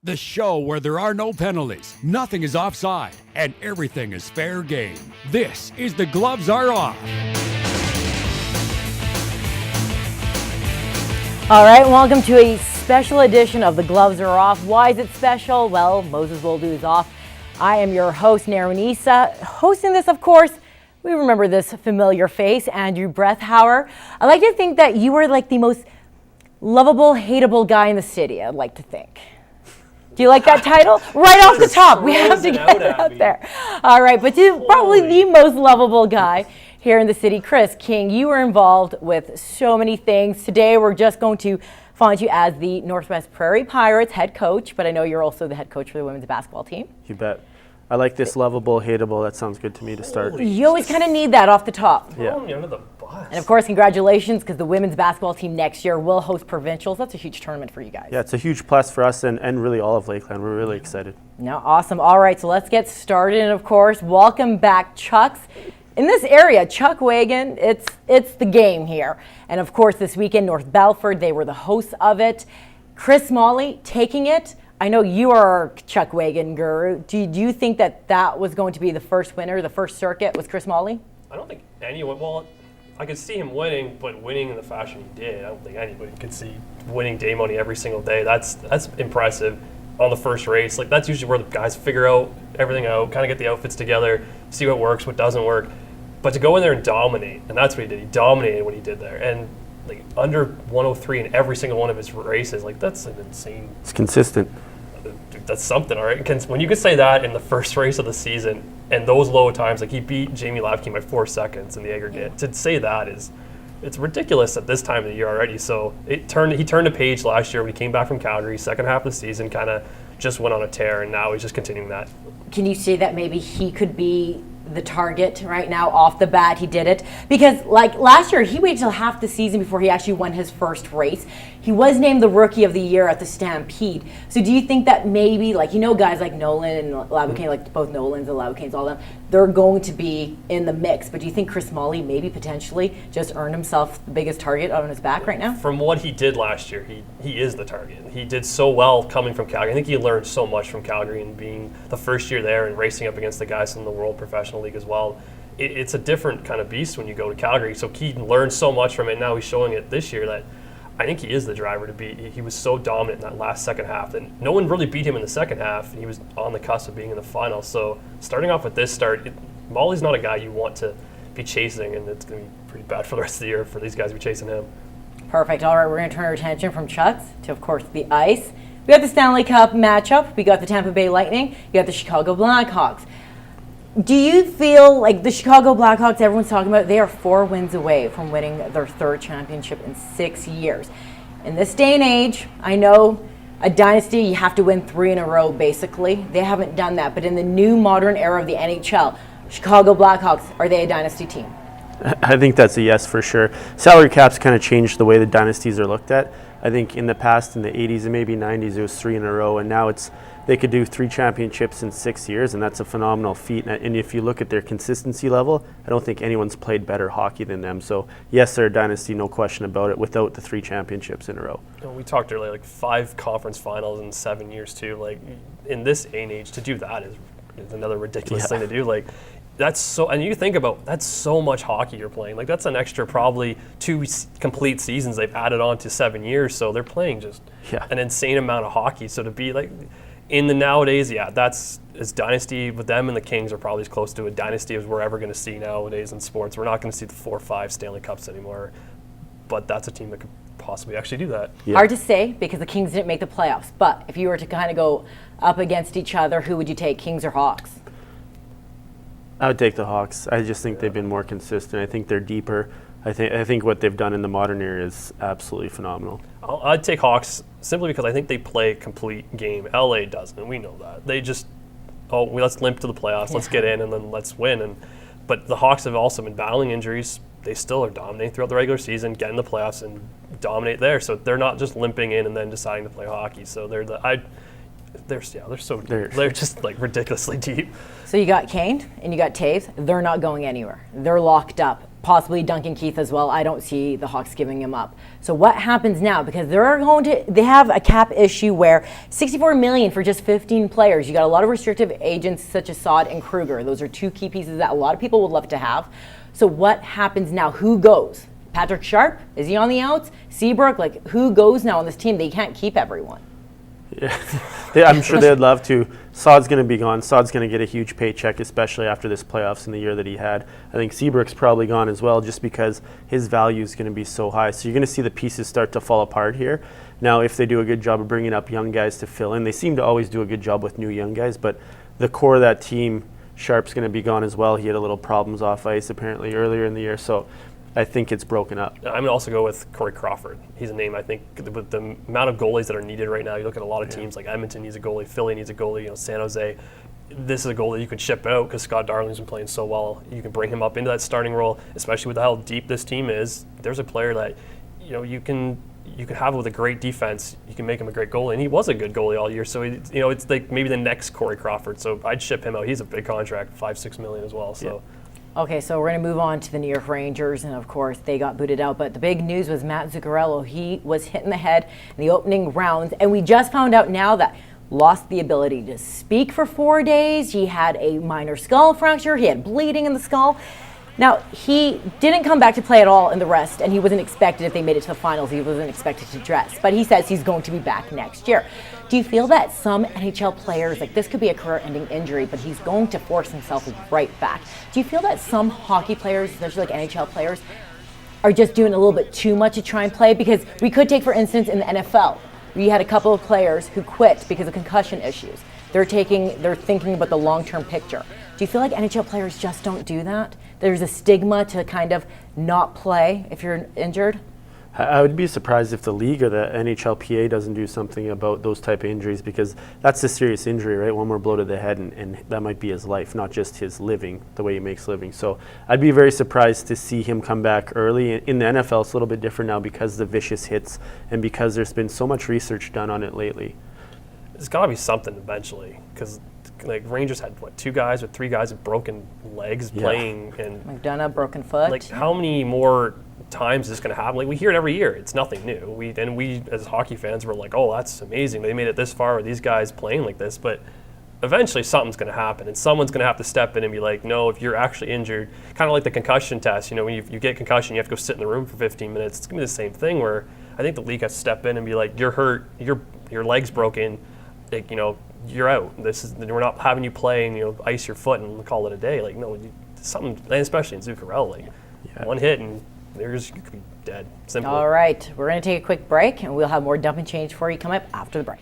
The show where there are no penalties, nothing is offside, and everything is fair game. This is The Gloves Are Off. All right, welcome to a special edition of The Gloves Are Off. Why is it special? Well, Moses Woldu is off. I am your host, Nahreman Issa. Hosting this, of course, we remember this familiar face, Andrew Brethauer. I like to think that you are like the most lovable, hateable guy in the city, I'd like to think. Do you like that title? Right off the top, we have to get it out there. All right, but probably the most lovable guy here in the city, Chris King. You were involved with so many things. Today, we're just going to find you as the Northwest Prairie Pirates head coach, but I know you're also the head coach for the women's basketball team. You bet. I like this lovable, hateable. That sounds good to me to start. You always kind of need that off the top. Yeah. Under the bus. And of course, congratulations, because the women's basketball team next year will host provincials. That's a huge tournament for you guys. Yeah, it's a huge plus for us and really all of Lakeland. We're really excited. No, awesome. All right, so let's get started. And of course, welcome back, Chucks. In this area, Chuck Wagon, it's the game here. And of course, this weekend, North Belford, they were the hosts of it. Chris Smalley taking it. I know you are a Chuck Wagon guru. Do you think that was going to be the first winner, the first circuit was Chris Smalley? I don't think anyone, well, I could see him winning, but winning in the fashion he did, I don't think anybody could see winning day money every single day. That's impressive on the first race. Like, that's usually where the guys figure out everything out, kind of get the outfits together, see what works, what doesn't work. But to go in there and dominate, and that's what he did. He dominated what he did there. And like under 103 in every single one of his races, like that's an insane. It's consistent. That's something, all right? When you could say that in the first race of the season and those low times, like he beat Jamie Lapke by 4 seconds in the aggregate, to say that it's ridiculous at this time of the year already. So he turned a page last year when he came back from Calgary, second half of the season, kind of just went on a tear, and now he's just continuing that. Can you say that maybe he could be the target right now off the bat? He did it because like last year he waited till half the season before he actually won his first race. He was named the rookie of the year at the Stampede. So do you think that maybe, like, you know, guys like Nolan and Laboucaine, like both Nolans and Laboucaines, all them, they're going to be in the mix, but do you think Chris Smalley maybe potentially just earned himself the biggest target on his back right now? From what he did last year, he is the target. He did so well coming from Calgary. I think he learned so much from Calgary and being the first year there and racing up against the guys in the World Professional League as well. It's a different kind of beast when you go to Calgary. So he learned so much from it, and now he's showing it this year that I think he is the driver to beat. He was so dominant in that last second half, and no one really beat him in the second half, and he was on the cusp of being in the final. So starting off with this start, Molly's not a guy you want to be chasing, and it's going to be pretty bad for the rest of the year for these guys to be chasing him. Perfect. All right, we're going to turn our attention from Chucks to, of course, the ice. We got the Stanley Cup matchup. We got the Tampa Bay Lightning. You got the Chicago Blackhawks. Do you feel like the Chicago Blackhawks, everyone's talking about, they are 4 wins away from winning their 3rd championship in 6 years? In this day and age, I know a dynasty, you have to win 3 in a row, basically. They haven't done that. But in the new modern era of the NHL, Chicago Blackhawks, are they a dynasty team? I think that's a yes for sure. Salary caps kind of changed the way the dynasties are looked at. I think in the past, in the 80s and maybe 90s, it was 3 in a row, and now they could do 3 championships in 6 years, and that's a phenomenal feat. And if you look at their consistency level, I don't think anyone's played better hockey than them. So yes, they're a dynasty, no question about it, without the 3 championships in a row. We talked earlier, like 5 conference finals in 7 years too. Like in this day and age, to do that is another ridiculous thing to do. Like that's so, and you think about that's so much hockey you're playing. Like that's an extra probably 2 complete seasons they've added on to 7 years. So they're playing just an insane amount of hockey. So to be like in the nowadays, that's dynasty with them, and the Kings are probably as close to a dynasty as we're ever going to see nowadays in sports. We're not going to see the 4 or 5 Stanley Cups anymore, but that's a team that could possibly actually do that. Yeah. Hard to say because the Kings didn't make the playoffs, but if you were to kind of go up against each other, who would you take, Kings or Hawks? I would take the Hawks. I just think they've been more consistent. I think they're deeper. I think what they've done in the modern era is absolutely phenomenal. I'd take Hawks simply because I think they play a complete game. LA doesn't, and we know that. They just, let's limp to the playoffs, let's get in, and then let's win. But the Hawks have also been battling injuries. They still are dominating throughout the regular season, get in the playoffs, and dominate there. So they're not just limping in and then deciding to play hockey. So they're so deep. They're just like ridiculously deep. So you got Kane and you got Taves. They're not going anywhere. They're locked up. possibly Duncan Keith as well. I don't see the Hawks giving him up. So what happens now? Because they have a cap issue where $64 million for just 15 players. You got a lot of restrictive agents such as Saad and Kruger. Those are two key pieces that a lot of people would love to have. So what happens now? Who goes? Patrick Sharp? Is he on the outs? Seabrook? Like, who goes now on this team? They can't keep everyone. Yeah, I'm sure they'd love to. Saad's going to be gone. Saad's going to get a huge paycheck, especially after this playoffs in the year that he had. I think Seabrook's probably gone as well, just because his value is going to be so high. So you're going to see the pieces start to fall apart here. Now, if they do a good job of bringing up young guys to fill in, they seem to always do a good job with new young guys, but the core of that team, Sharp's going to be gone as well. He had a little problems off ice apparently earlier in the year, so I think it's broken up. I'm going to also go with Corey Crawford. He's a name, I think, with the amount of goalies that are needed right now. You look at a lot of teams, like Edmonton needs a goalie, Philly needs a goalie, San Jose. This is a goal that you could ship out because Scott Darling's been playing so well. You can bring him up into that starting role, especially with how deep this team is. There's a player that you can have with a great defense. You can make him a great goalie, and he was a good goalie all year. So it's like maybe the next Corey Crawford. So I'd ship him out. He's a big contract, $5-6 million as well. So. Yeah. Okay, so we're going to move on to the New York Rangers, and of course they got booted out. But the big news was Matt Zuccarello. He was hit in the head in the opening rounds, and we just found out now that lost the ability to speak for 4 days. He had a minor skull fracture. He had bleeding in the skull. Now, he didn't come back to play at all in the rest, and he wasn't expected, if they made it to the finals, he wasn't expected to dress. But he says he's going to be back next year. Do you feel that some NHL players, like this could be a career-ending injury, but he's going to force himself right back? Do you feel that some hockey players, especially like NHL players, are just doing a little bit too much to try and play? Because we could take, for instance, in the NFL, we had a couple of players who quit because of concussion issues. They're thinking about the long-term picture. Do you feel like NHL players just don't do that? There's a stigma to kind of not play if you're injured? I would be surprised if the league or the NHLPA doesn't do something about those type of injuries, because that's a serious injury, right? One more blow to the head, and that might be his life, not just his living, the way he makes living. So I'd be very surprised to see him come back early. In the NFL, it's a little bit different now because of the vicious hits and because there's been so much research done on it lately. There's got to be something eventually, because like Rangers had 2 guys or 3 guys with broken legs playing, and McDonough broken foot. Like how many more times is this going to happen? Like we hear it every year. It's nothing new. We as hockey fans were like, oh, that's amazing. They made it this far with these guys playing like this, but eventually something's going to happen, and someone's going to have to step in and be like, no, if you're actually injured, kind of like the concussion test. When you get concussion, you have to go sit in the room for 15 minutes. It's going to be the same thing where I think the league has to step in and be like, you're hurt, your leg's broken, like, you're out. We're not having you play and ice your foot and call it a day. Like, no, something, and especially in Zuccarello, like one hit and you could be dead. Simple. All right, we're going to take a quick break, and we'll have more Dump and Change for you come up after the break.